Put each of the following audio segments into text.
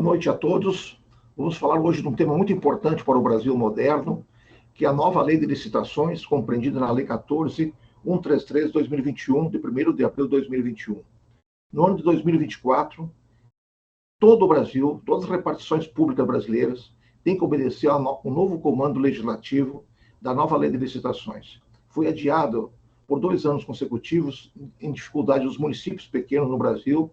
Boa noite a todos. Vamos falar hoje de um tema muito importante para o Brasil moderno, que é a nova lei de licitações, compreendida na Lei 14.133/2021, de 1º de abril de 2021. No ano de 2024, todo o Brasil, todas as repartições públicas brasileiras, têm que obedecer ao novo comando legislativo da nova lei de licitações. Foi adiado por 2 anos consecutivos, em dificuldade dos municípios pequenos no Brasil,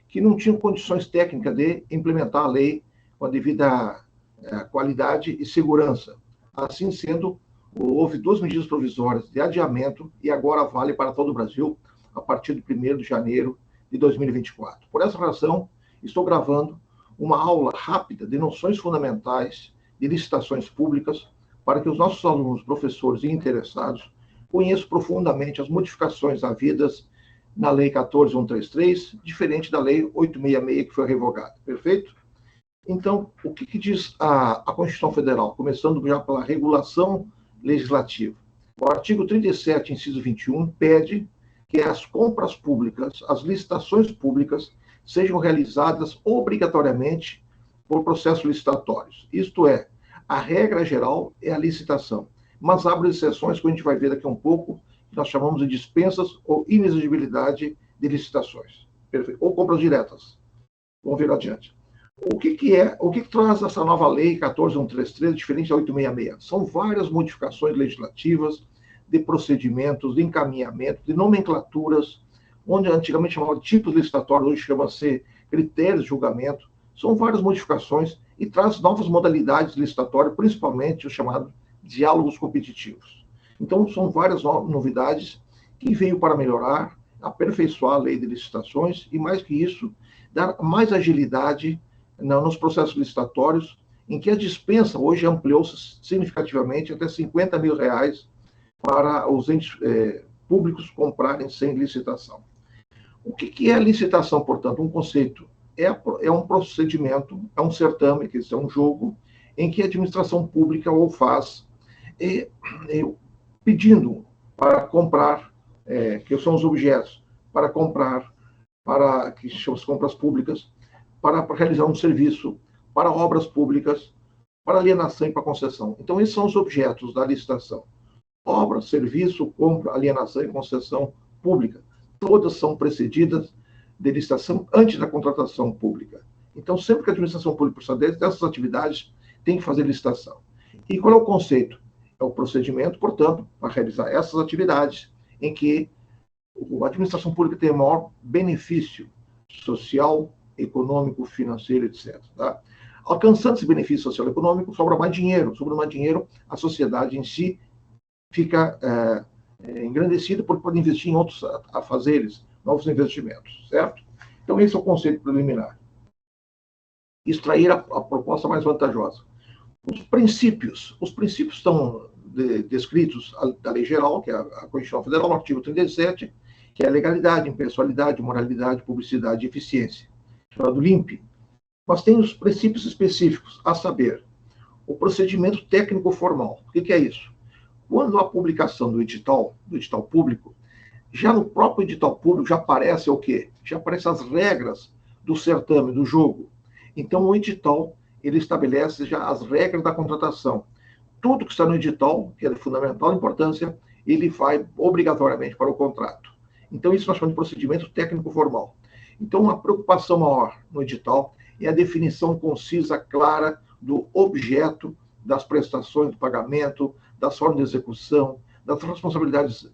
que não tinham condições técnicas de implementar a lei com a devida qualidade e segurança. Assim sendo, houve 2 medidas provisórias de adiamento e agora vale para todo o Brasil a partir de 1º de janeiro de 2024. Por essa razão, estou gravando uma aula rápida de noções fundamentais de licitações públicas para que os nossos alunos, professores e interessados conheçam profundamente as modificações havidas na Lei 14.133, diferente da Lei 866, que foi revogada. Perfeito? Então, o que diz a Constituição Federal? Começando já pela regulação legislativa. O artigo 37, inciso 21, pede que as compras públicas, as licitações públicas, sejam realizadas obrigatoriamente por processos licitatórios. Isto é, a regra geral é a licitação, mas abre exceções que a gente vai ver daqui a um pouco, que nós chamamos de dispensas ou inexigibilidade de licitações. Perfeito. Ou compras diretas. Vamos ver adiante. O que traz essa nova lei 14.133, diferente da 866? São várias modificações legislativas, de procedimentos, de encaminhamento, de nomenclaturas, onde antigamente chamava de tipos licitatórios, hoje chama-se critérios de julgamento. São várias modificações e traz novas modalidades licitatórias, principalmente o chamado diálogos competitivos. Então, são várias novidades que veio para melhorar, aperfeiçoar a lei de licitações e, mais que isso, dar mais agilidade nos processos licitatórios, em que a dispensa hoje ampliou-se significativamente até R$50 mil para os entes públicos comprarem sem licitação. O que é a licitação, portanto? Um conceito é um procedimento, é um certame, que é um jogo, em que a administração pública ou faz pedindo para comprar, que são os objetos, para comprar, que são as compras públicas, para realizar um serviço, para obras públicas, para alienação e para concessão. Então, esses são os objetos da licitação. Obra, serviço, compra, alienação e concessão pública. Todas são precedidas de licitação antes da contratação pública. Então, sempre que a administração pública proceder dessas atividades, tem que fazer licitação. E qual é o conceito? É o procedimento, portanto, para realizar essas atividades em que a administração pública tem o maior benefício social, econômico, financeiro, etc. Tá? Alcançando esse benefício social e econômico, sobra mais dinheiro. Sobra mais dinheiro, a sociedade em si fica engrandecida porque pode investir em outros afazeres, novos investimentos, certo? Então, esse é o conceito preliminar. Extrair a proposta mais vantajosa. Os princípios estão descritos da Lei Geral, que é a Constituição Federal, no artigo 37, que é a legalidade, impessoalidade, moralidade, publicidade e eficiência, chamado LIMP. Mas tem os princípios específicos, a saber, o procedimento técnico formal. O que é isso? Quando a publicação do edital público, já no próprio edital público já aparece o quê? Já aparecem as regras do certame, do jogo. Então, o edital, ele estabelece já as regras da contratação. Tudo que está no edital, que é de fundamental importância, ele vai obrigatoriamente para o contrato. Então, isso nós chamamos de procedimento técnico formal. Então, a preocupação maior no edital é a definição concisa, clara, do objeto, das prestações do pagamento, das formas de execução, das responsabilidades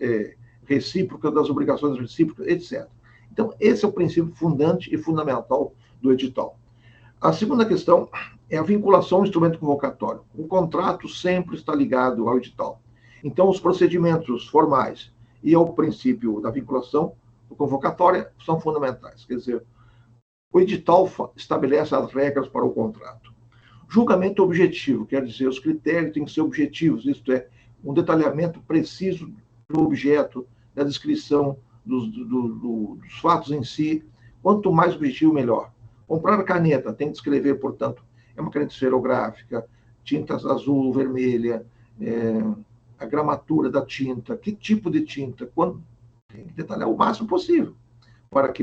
recíprocas, das obrigações recíprocas, etc. Então, esse é o princípio fundante e fundamental do edital. A segunda questão é a vinculação ao instrumento convocatório. O contrato sempre está ligado ao edital. Então, os procedimentos formais e ao princípio da vinculação convocatória são fundamentais. Quer dizer, o edital estabelece as regras para o contrato. Julgamento objetivo, quer dizer, os critérios têm que ser objetivos, isto é, um detalhamento preciso do objeto, da descrição dos fatos em si. Quanto mais objetivo, melhor. Comprar caneta, tem que descrever, portanto, é uma caneta esferográfica, tintas azul, vermelha, a gramatura da tinta, que tipo de tinta, quando, tem que detalhar o máximo possível, para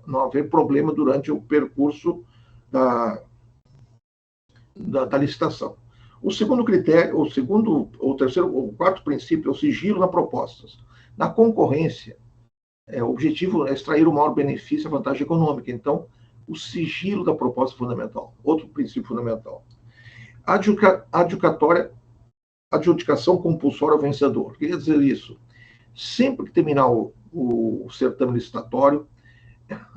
não haver problema durante o percurso da, da licitação. O segundo critério, o terceiro, o quarto princípio é o sigilo nas propostas. Na concorrência, o objetivo é extrair o maior benefício, a vantagem econômica. Então, o sigilo da proposta é fundamental. Outro princípio fundamental. Adjudicação compulsória ao vencedor. Queria dizer isso. Sempre que terminar o certame licitatório,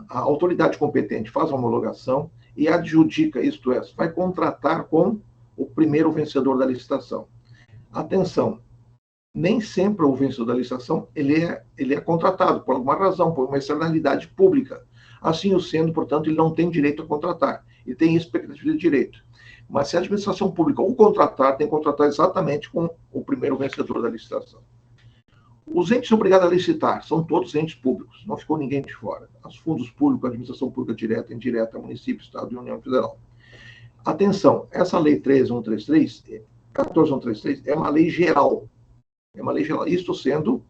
a autoridade competente faz a homologação e adjudica, isto é, vai contratar com o primeiro vencedor da licitação. Atenção, nem sempre o vencedor da licitação ele é contratado por alguma razão, por uma externalidade pública. Assim o sendo, portanto, ele não tem direito a contratar, ele tem expectativa de direito. Mas se a administração pública o contratar, tem que contratar exatamente com o primeiro vencedor da licitação. Os entes obrigados a licitar são todos entes públicos, não ficou ninguém de fora. Os fundos públicos, a administração pública direta, indireta, município, Estado e União Federal. Atenção, essa lei 14133 é uma lei geral. É uma lei geral. Isto sendo,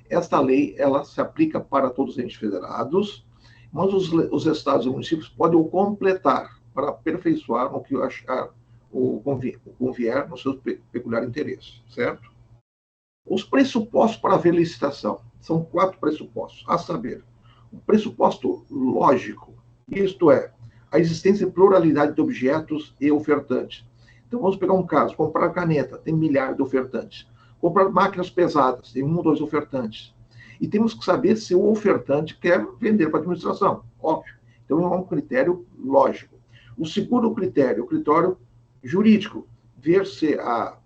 esta lei ela se aplica para todos os entes federados, mas os estados e municípios podem o completar para aperfeiçoar no que achar ou convier no seu peculiar interesse, certo? Os pressupostos para haver licitação. São 4 pressupostos, a saber, o pressuposto lógico, isto é, a existência de pluralidade de objetos e ofertantes. Então, vamos pegar um caso, comprar caneta, tem milhares de ofertantes. Comprar máquinas pesadas, tem 1 ou 2 ofertantes. E temos que saber se o ofertante quer vender para a administração, óbvio. Então, é um critério lógico. O segundo critério, o critério jurídico, ver se a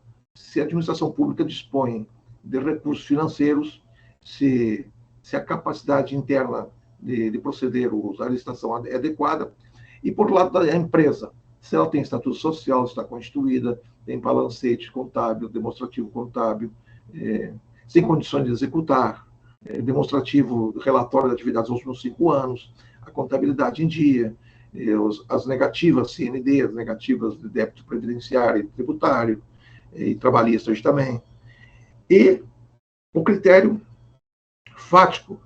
administração pública dispõe de recursos financeiros, se a capacidade interna de proceder à licitação é adequada, e por lado da empresa, se ela tem estatuto social, está constituída, tem balancete contábil, demonstrativo contábil, se tem condições de executar, demonstrativo relatório de atividades nos últimos 5 anos, a contabilidade em dia, as negativas CND, as negativas de débito previdenciário e tributário, e trabalhistas também. E o critério fático,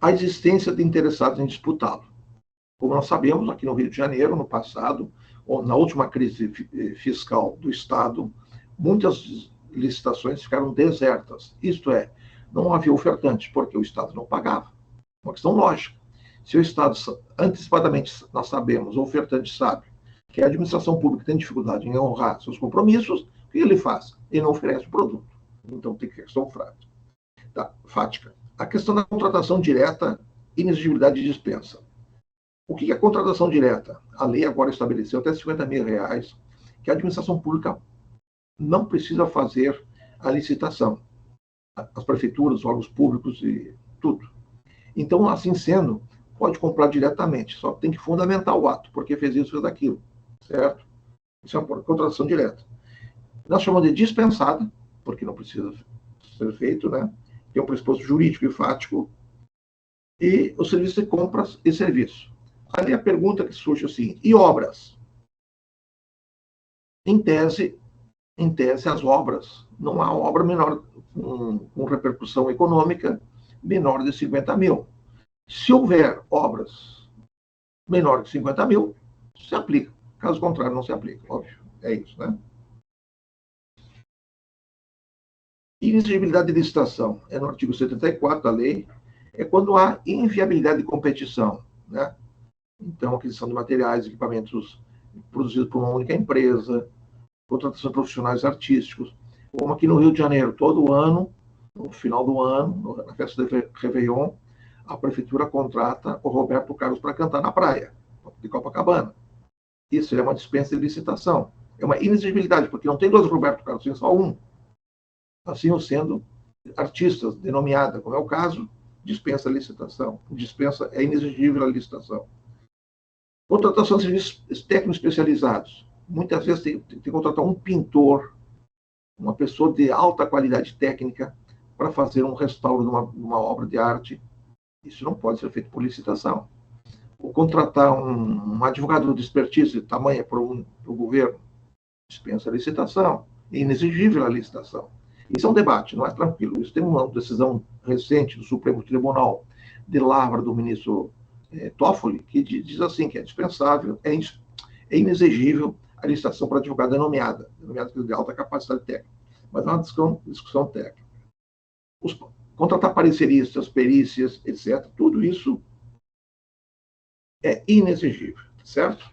a existência de interessados em disputá-lo. Como nós sabemos, aqui no Rio de Janeiro, no passado, ou na última crise fiscal do Estado, muitas licitações ficaram desertas. Isto é, não havia ofertantes, porque o Estado não pagava. Uma questão lógica. Se o Estado, antecipadamente, nós sabemos, o ofertante sabe que a administração pública tem dificuldade em honrar seus compromissos, o que ele faz? Ele não oferece o produto. Então, tem questão fática. A questão da contratação direta, inexigibilidade de dispensa. O que é contratação direta? A lei agora estabeleceu até R$50 mil que a administração pública não precisa fazer a licitação. As prefeituras, os órgãos públicos e tudo. Então, assim sendo, pode comprar diretamente, só tem que fundamentar o ato, porque fez isso, fez aquilo, certo? Isso é uma contratação direta. Nós chamamos de dispensada, porque não precisa ser feito, né? Tem um pressuposto jurídico e fático, e o serviço de compras e serviço. Ali a pergunta que surge é o seguinte: e obras? Em tese, as obras, não há obra menor, com repercussão econômica menor de 50 mil. Se houver obras menor de 50 mil, se aplica. Caso contrário, não se aplica, óbvio. É isso, né? Inexigibilidade de licitação, é no artigo 74 da lei, é quando há inviabilidade de competição, né? Então, aquisição de materiais, equipamentos produzidos por uma única empresa, contratação de profissionais artísticos, como aqui no Rio de Janeiro, todo ano, no final do ano, na festa de Réveillon, a prefeitura contrata o Roberto Carlos para cantar na praia, de Copacabana. Isso é uma dispensa de licitação. É uma inexigibilidade, porque não tem 2 Roberto Carlos, tem só um. Assim sendo, artistas denominada, como é o caso, dispensa a licitação. Dispensa é inexigível a licitação. Contratação de serviços técnicos especializados. Muitas vezes tem que contratar um pintor, uma pessoa de alta qualidade técnica, para fazer um restauro de uma obra de arte. Isso não pode ser feito por licitação. Ou contratar um advogado de expertise tamanha para o governo, dispensa a licitação. É inexigível a licitação. Isso é um debate, não é tranquilo. Isso tem uma decisão recente do Supremo Tribunal de Lavra, do ministro Toffoli, que diz assim, que é dispensável, é inexigível a licitação para advogado denominada de alta capacidade técnica, mas é uma discussão técnica. Contratar pareceristas, perícias, etc., tudo isso é inexigível, certo?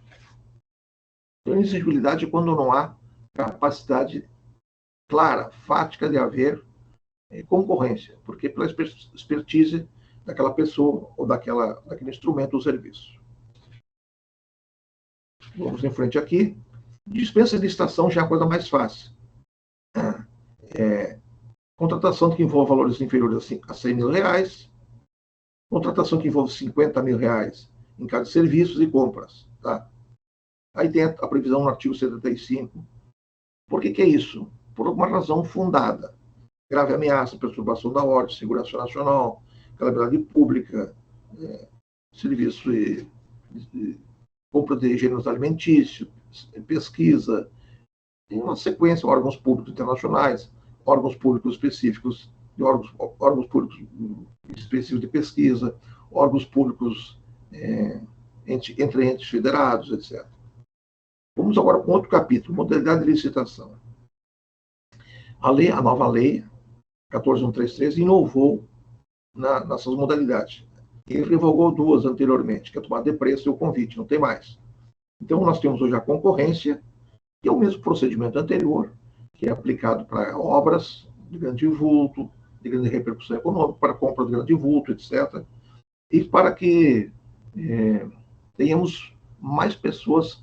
Então, inexigibilidade é quando não há capacidade clara, fática de haver concorrência, porque pela expertise daquela pessoa ou daquele instrumento ou serviço. Vamos em frente aqui. Dispensa de licitação já é a coisa mais fácil. Contratação que envolve valores inferiores a 100 mil reais, contratação que envolve 50 mil reais em cada serviços e compras. Tá? Aí tem a previsão no artigo 75. Por que é isso? Por uma razão fundada. Grave ameaça, perturbação da ordem, segurança nacional, calamidade pública, serviço de compra de gêneros alimentícios, pesquisa, tem uma sequência, órgãos públicos internacionais, órgãos públicos específicos, órgãos públicos específicos de pesquisa, órgãos públicos entre entes federados, etc. Vamos agora para outro capítulo, modalidade de licitação. A nova lei 14.133 inovou nessas modalidades. E revogou duas anteriormente, que é a tomada de preço e o convite, não tem mais. Então, nós temos hoje a concorrência, que é o mesmo procedimento anterior, que é aplicado para obras de grande vulto, de grande repercussão econômica, para compra de grande vulto, etc. E para que tenhamos mais pessoas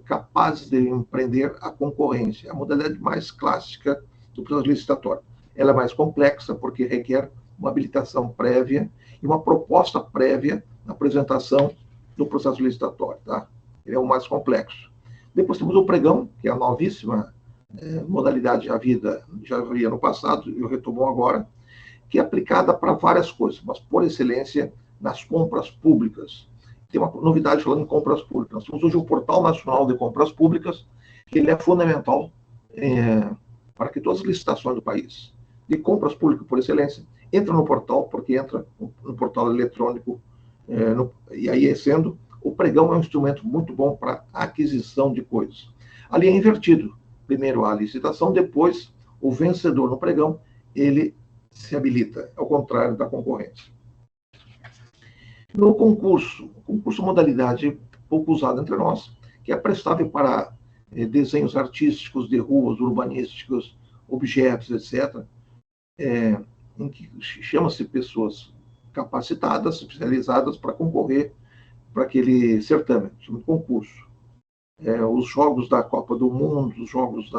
capazes de empreender a concorrência, a modalidade mais clássica do processo licitatório. Ela é mais complexa porque requer uma habilitação prévia e uma proposta prévia na apresentação do processo licitatório. Tá? Ele é o mais complexo. Depois temos o pregão, que é a novíssima modalidade já havia no passado e retomou agora, que é aplicada para várias coisas, mas por excelência nas compras públicas. Tem uma novidade falando em compras públicas. Nós temos hoje o Portal Nacional de Compras Públicas, que ele é fundamental para que todas as licitações do país de compras públicas por excelência entram no portal, porque entra no portal eletrônico, e aí sendo o pregão é um instrumento muito bom para aquisição de coisas. Ali é invertido. Primeiro a licitação, depois o vencedor no pregão, ele se habilita, ao contrário da concorrência. No concurso modalidade pouco usada entre nós, que é prestável para desenhos artísticos de ruas, urbanísticos, objetos, etc., em que chama-se pessoas capacitadas, especializadas para concorrer para aquele certame, chama de concurso. Os jogos da Copa do Mundo, os jogos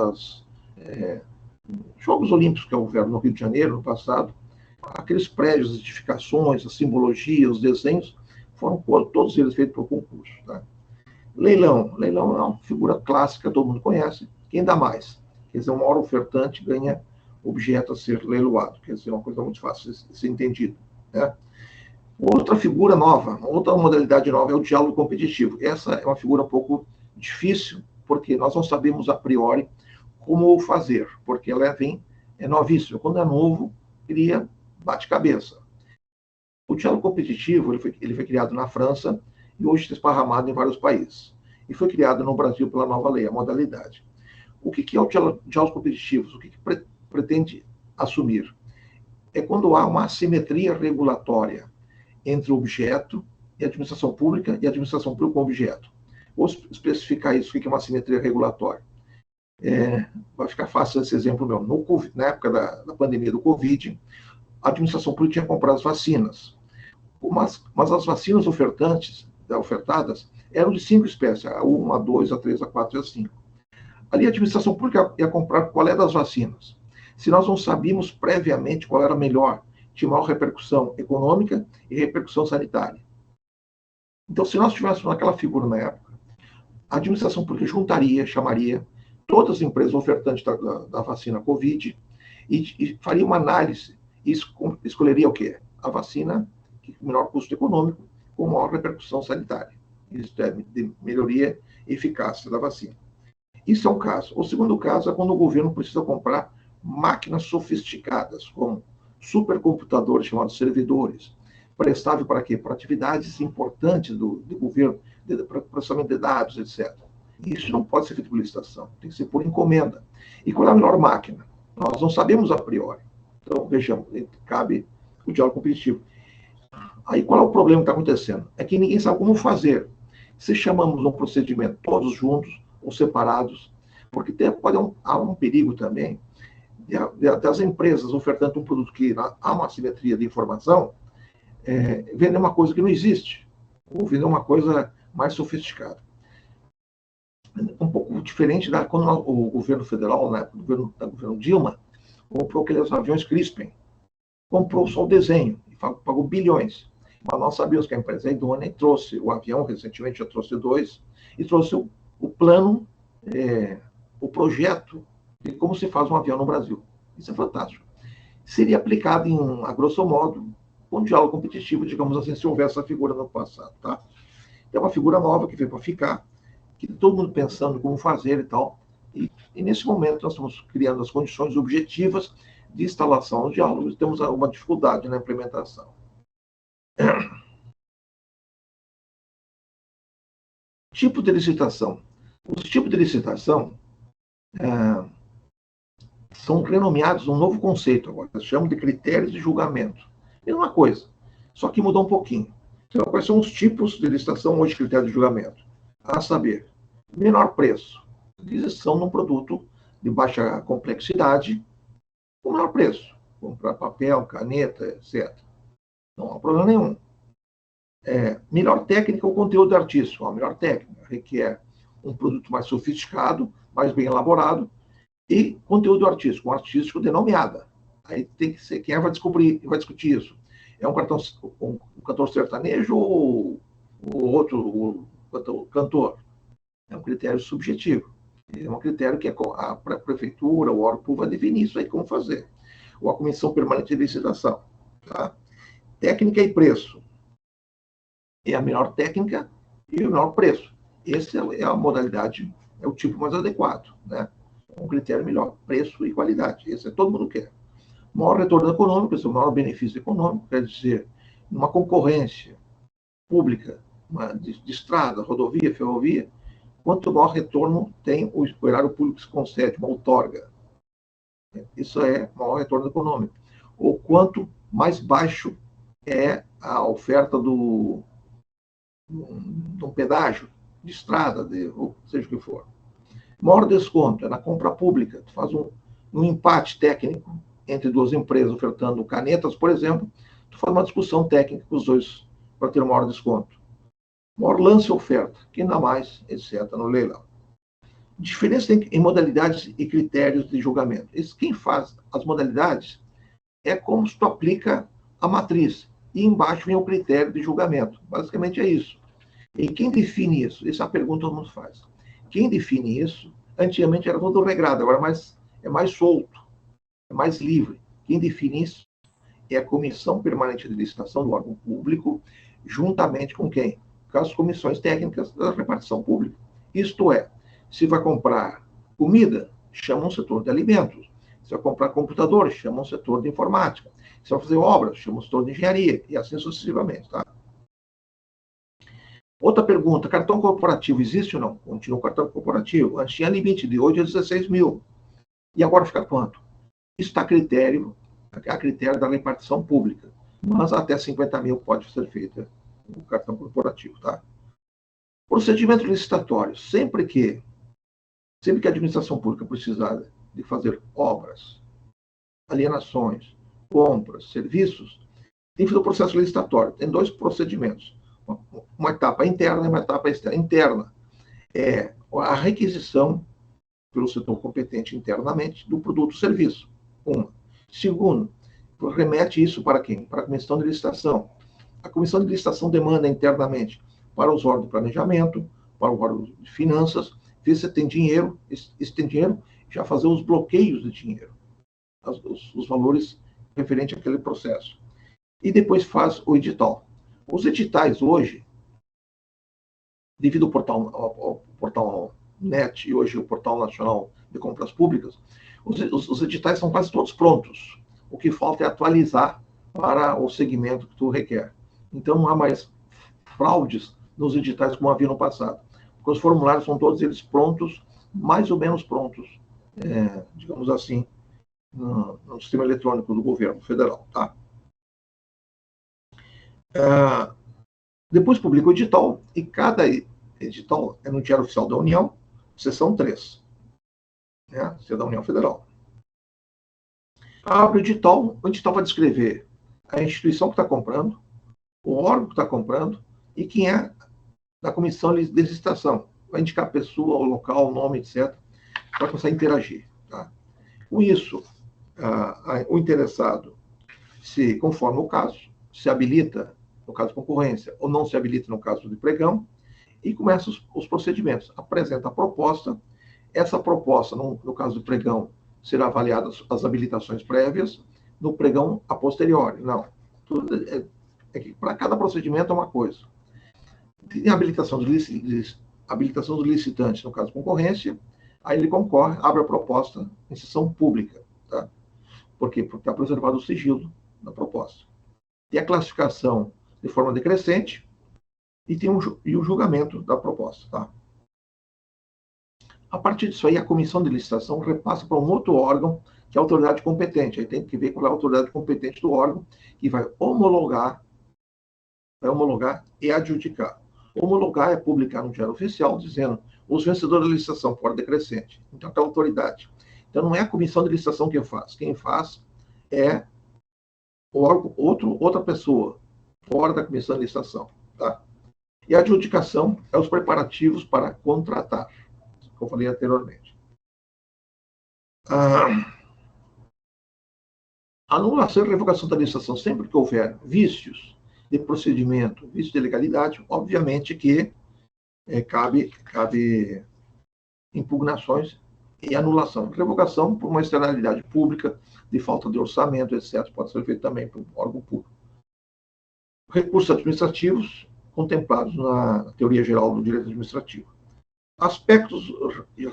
Jogos Olímpicos que houveram no Rio de Janeiro, no passado, aqueles prédios, as edificações, a simbologia, os desenhos, foram todos eles feitos por concurso. Tá? Leilão é uma figura clássica, todo mundo conhece. Quem dá mais? Quer dizer, o maior ofertante ganha objeto a ser leiloado. Quer dizer, uma coisa muito fácil de ser entendido. Né? Outra figura nova, outra modalidade nova é o diálogo competitivo. Essa é uma figura um pouco difícil, porque nós não sabemos a priori como fazer, porque ela é novíssima. Quando é novo, cria bate-cabeça. O diálogo competitivo ele foi criado na França e hoje está esparramado em vários países. E foi criado no Brasil pela nova lei, a modalidade. O que é o diálogo competitivo? O que pretende assumir? É quando há uma assimetria regulatória entre o objeto e a administração pública e a administração pública com o objeto. Vou especificar isso, o que é uma assimetria regulatória. Vai ficar fácil esse exemplo meu. Na época da pandemia do Covid, a administração pública tinha comprado as vacinas. Mas as vacinas ofertadas eram de 5 espécies, a 1, a 2, a 3, a 4 e a 5. Ali a administração pública ia comprar qual é das vacinas. Se nós não sabíamos previamente qual era a melhor, tinha maior repercussão econômica e repercussão sanitária. Então, se nós tivéssemos aquela figura na época, a administração pública chamaria todas as empresas ofertantes da vacina Covid e faria uma análise e escolheria o quê? A vacina com menor custo econômico, com maior repercussão sanitária. Isso é de melhoria e eficácia da vacina. Isso é um caso. O segundo caso é quando o governo precisa comprar máquinas sofisticadas, como supercomputadores chamados servidores, prestável para quê? Para atividades importantes do governo, processamento de dados, etc. Isso não pode ser feito por licitação, tem que ser por encomenda. E qual é a melhor máquina? Nós não sabemos a priori. Então, vejamos, cabe o diálogo competitivo. Aí qual é o problema que está acontecendo? É que ninguém sabe como fazer. Se chamamos um procedimento todos juntos ou separados, porque pode há um perigo também das empresas ofertando um produto que há uma simetria de informação, vender uma coisa que não existe, ou vender uma coisa mais sofisticada. Um pouco diferente quando o governo federal, né, o governo Dilma, comprou aqueles aviões Crispin. Comprou só o desenho e pagou bilhões. Mas nós sabíamos que a empresa é idônea e trouxe o avião, recentemente já trouxe 2, e trouxe o plano, o projeto de como se faz um avião no Brasil. Isso é fantástico. Seria aplicado a grosso modo, um diálogo competitivo, digamos assim, se houvesse essa figura no passado. Tá? É uma figura nova que veio para ficar, que todo mundo pensando como fazer e tal. E nesse momento nós estamos criando as condições objetivas de instalação do diálogo e temos uma dificuldade na implementação. Tipo de licitação. Os tipos de licitação são renomeados um novo conceito agora, eles chamam de critérios de julgamento. Mesma coisa, só que mudou um pouquinho. Então, quais são os tipos de licitação hoje, critério de julgamento? A saber, menor preço. Aquisição de um produto de baixa complexidade, com menor preço. Comprar papel, caneta, etc. Não há problema nenhum. Melhor técnica ou conteúdo artístico. A melhor técnica requer um produto mais sofisticado, mais bem elaborado, e conteúdo artístico, um artístico denominada. Aí tem que ser quem vai descobrir, vai discutir isso. É um cantor sertanejo ou outro cantor? É um critério subjetivo. É um critério que a prefeitura, o órgão público vai definir isso aí, como fazer. Ou a Comissão Permanente de Licitação. Tá? Técnica e preço. É a melhor técnica e o menor preço. Essa é a modalidade, é o tipo mais adequado, né? Um critério melhor, preço e qualidade. Esse todo mundo quer. Maior retorno econômico, esse é o maior benefício econômico, quer dizer, uma concorrência pública, de estrada, rodovia, ferrovia, quanto maior retorno tem o erário público que se concede, uma outorga. Isso é maior retorno econômico. Ou quanto mais baixo é a oferta de um pedágio de estrada, ou seja o que for. Maior desconto é na compra pública. Tu faz um empate técnico entre duas empresas ofertando canetas, por exemplo, tu faz uma discussão técnica com os dois para ter um maior desconto. Maior lance e oferta, que ainda mais, etc., no leilão. Diferença em modalidades e critérios de julgamento. Quem faz as modalidades é como se tu aplica a matriz. E embaixo vem o critério de julgamento. Basicamente é isso. E quem define isso? Essa é a pergunta que todo mundo faz. Quem define isso, antigamente era todo regrado, agora é mais solto, é mais livre. Quem define isso é a Comissão Permanente de Licitação do órgão público, juntamente com quem? Com as comissões técnicas da repartição pública. Isto é, se vai comprar comida, chama um setor de alimentos. Se vai comprar computador, chama um setor de informática. Se vai fazer obras, chama um setor de engenharia, e assim sucessivamente. Tá? Outra pergunta, cartão corporativo existe ou não? Continua o cartão corporativo. Antes tinha limite de 8 a 16 mil. E agora fica quanto? Isso está a critério da repartição pública. Mas até 50 mil pode ser feito o cartão corporativo. Tá? Procedimento licitatório. Sempre que a administração pública precisar de fazer obras, alienações, compras, serviços, tem que fazer o processo licitatório. Tem 2 procedimentos. Uma etapa interna e uma etapa externa. Interna é a requisição pelo setor competente internamente do produto ou serviço. Segundo, remete isso para quem? Para a comissão de licitação. A comissão de licitação demanda internamente para os órgãos de planejamento, para o órgão de finanças, ver se tem dinheiro, se tem dinheiro, já fazer os bloqueios de dinheiro, os valores referentes àquele processo. E depois faz o edital. Os editais hoje, devido ao portal NET e hoje o Portal Nacional de Compras Públicas, os editais são quase todos prontos. O que falta é atualizar para o segmento que tu requer. Então não há mais fraudes nos editais como havia no passado. Porque os formulários são todos eles prontos, mais ou menos prontos, digamos assim, no sistema eletrônico do governo federal. Tá? Depois publica o edital, e cada edital é no Diário Oficial da União, seção 3, né? Isso é da União Federal. Abre o edital vai descrever a instituição que está comprando, o órgão que está comprando e quem é da comissão de licitação. Vai indicar a pessoa, o local, o nome, etc., para começar a interagir. Tá? Com isso, o interessado, se conforme o caso, se habilita no caso de concorrência ou não se habilita no caso de pregão, e começa os procedimentos. Apresenta a proposta, essa proposta, no caso do pregão, será avaliada as habilitações prévias, no pregão a posteriori. Não. Que para cada procedimento é uma coisa. Tem a habilitação do licitante, no caso de concorrência, aí ele concorre, abre a proposta em sessão pública. Tá? Por quê? Porque está preservado o sigilo da proposta. Tem a classificação de forma decrescente e tem o julgamento da proposta. Tá? A partir disso aí, a comissão de licitação repassa para um outro órgão, que é a autoridade competente. Aí tem que ver qual é a autoridade competente do órgão, que vai homologar e adjudicar. Homologar é publicar no Diário Oficial, dizendo os vencedores da licitação por decrescente. Então, aquela autoridade. Então, não é a comissão de licitação quem faz. Quem faz é o órgão, outra pessoa, fora da comissão de licitação. Tá? E a adjudicação é os preparativos para contratar, como eu falei anteriormente. Anulação e revogação da licitação, sempre que houver vícios de procedimento, vício de legalidade, obviamente que cabe impugnações e anulação. Revogação por uma externalidade pública, de falta de orçamento, etc., pode ser feito também por um órgão público. Recursos administrativos contemplados na teoria geral do direito administrativo. Aspectos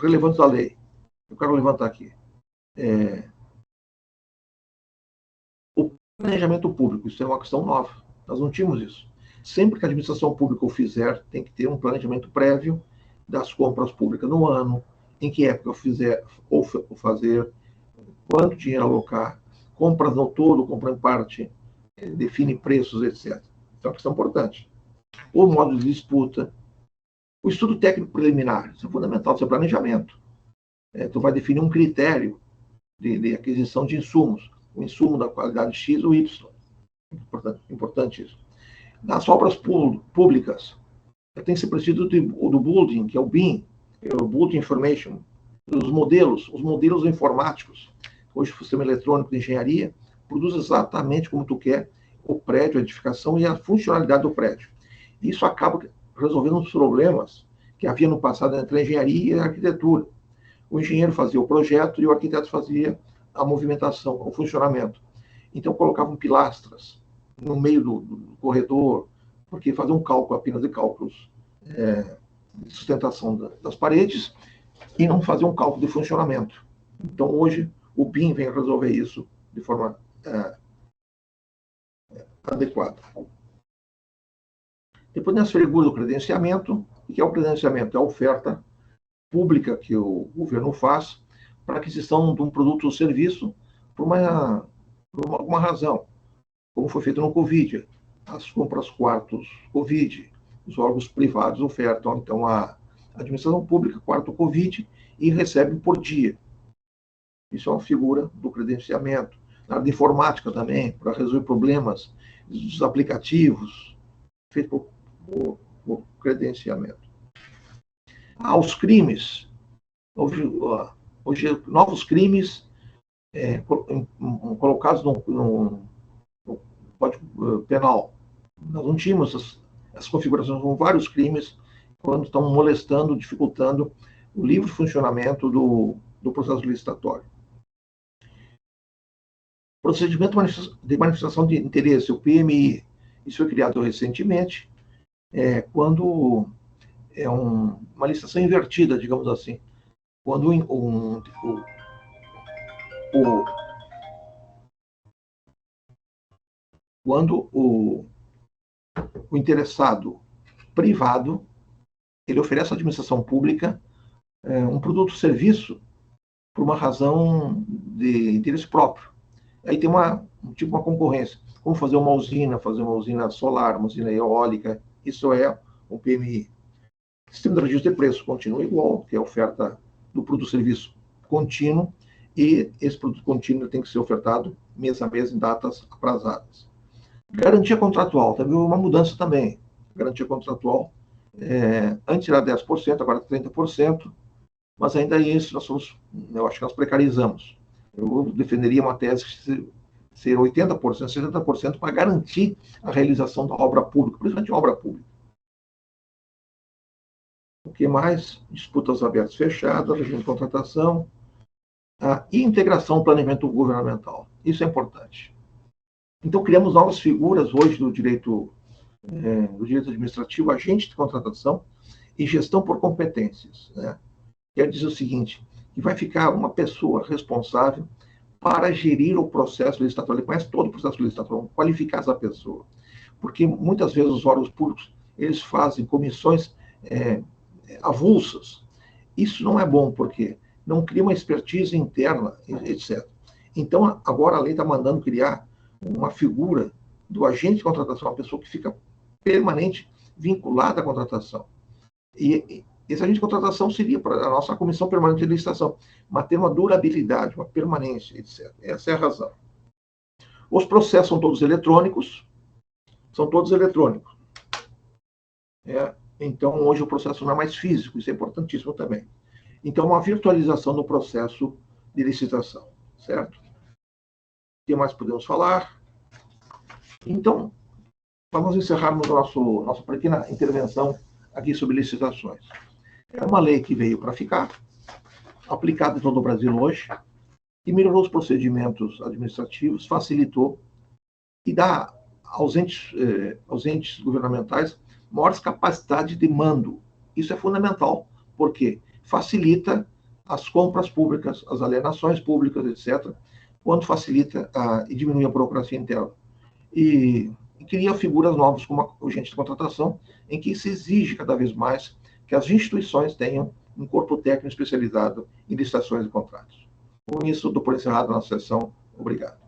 relevantes da lei. Eu quero levantar aqui. O planejamento público, isso é uma questão nova. Nós não tínhamos isso. Sempre que a administração pública o fizer, tem que ter um planejamento prévio das compras públicas no ano, em que época eu fizer ou fazer, quanto dinheiro alocar, compras no todo, compra em parte, define preços, etc. Então, é uma questão importante. O modo de disputa, o estudo técnico preliminar, isso é fundamental, isso é planejamento. Tu vai definir um critério de aquisição de insumos, o insumo da qualidade X ou Y. Importante isso. Nas obras públicas, tem que ser preciso do building, que é o BIM, que é o Building Information, os modelos informáticos. Hoje, o sistema eletrônico de engenharia produz exatamente como tu quer o prédio, a edificação e a funcionalidade do prédio. Isso acaba resolvendo os problemas que havia no passado entre a engenharia e a arquitetura. O engenheiro fazia o projeto e o arquiteto fazia a movimentação, o funcionamento. Então, colocavam pilastras no meio do corredor, porque fazer um cálculo apenas de cálculos de sustentação das paredes e não fazer um cálculo de funcionamento. Então, hoje, o BIM vem resolver isso de forma adequada. Depois, nessa figura do credenciamento, o que é o credenciamento? É a oferta pública que o governo faz para aquisição de um produto ou serviço por alguma razão, como foi feito no Covid. As compras quartos Covid, os órgãos privados ofertam, então, a administração pública, quarto Covid, e recebe por dia. Isso é uma figura do credenciamento. Na área de informática também, para resolver problemas dos aplicativos, feito por credenciamento. Os crimes. Hoje novos crimes colocados no Código Penal. Nós não tínhamos essas configurações com vários crimes quando estão molestando, dificultando o livre funcionamento do processo licitatório. Procedimento de manifestação de interesse, o PMI, isso foi criado recentemente, quando é uma licitação invertida, digamos assim. Quando o interessado privado, ele oferece à administração pública um produto ou serviço por uma razão de interesse próprio. Aí tem uma concorrência. Como fazer uma usina solar, uma usina eólica, isso é um PMI. O sistema de registro de preço continua igual, que é a oferta do produto ou serviço contínuo, e esse produto contínuo tem que ser ofertado mês a mês em datas aprazadas. Garantia contratual, teve uma mudança também. Garantia contratual, antes era 10%, agora 30%, mas ainda isso eu acho que nós precarizamos. Eu defenderia uma tese de ser 80%, 60% para garantir a realização da obra pública, principalmente obra pública. O que mais? Disputas abertas fechadas, regime de contratação, e integração do planejamento governamental. Isso é importante. Então, criamos novas figuras hoje do direito administrativo, agente de contratação e gestão por competências. Né? Quer dizer o seguinte, que vai ficar uma pessoa responsável para gerir o processo licitatório. Ele conhece todo o processo licitatório, qualificar essa pessoa. Porque muitas vezes os órgãos públicos, eles fazem comissões avulsas. Isso não é bom, porque não cria uma expertise interna, etc. Então, agora a lei está mandando criar uma figura do agente de contratação, uma pessoa que fica permanente vinculada à contratação. E esse agente de contratação seria para a nossa comissão permanente de licitação, mas ter uma durabilidade, uma permanência, etc. Essa é a razão. Os processos são todos eletrônicos, então, hoje o processo não é mais físico, isso é importantíssimo também. Então, uma virtualização do processo de licitação, certo? O que mais podemos falar? Então, vamos encerrarmos nossa pequena intervenção aqui sobre licitações. É uma lei que veio para ficar, aplicada em todo o Brasil hoje, e melhorou os procedimentos administrativos, facilitou e dá aos entes governamentais maiores capacidades de mando. Isso é fundamental, porque facilita as compras públicas, as alienações públicas, etc., quando facilita e diminui a burocracia interna. E cria figuras novas, como o agente de contratação, em que se exige cada vez mais que as instituições tenham um corpo técnico especializado em licitações e contratos. Com isso, dou por encerrado a nossa sessão. Obrigado.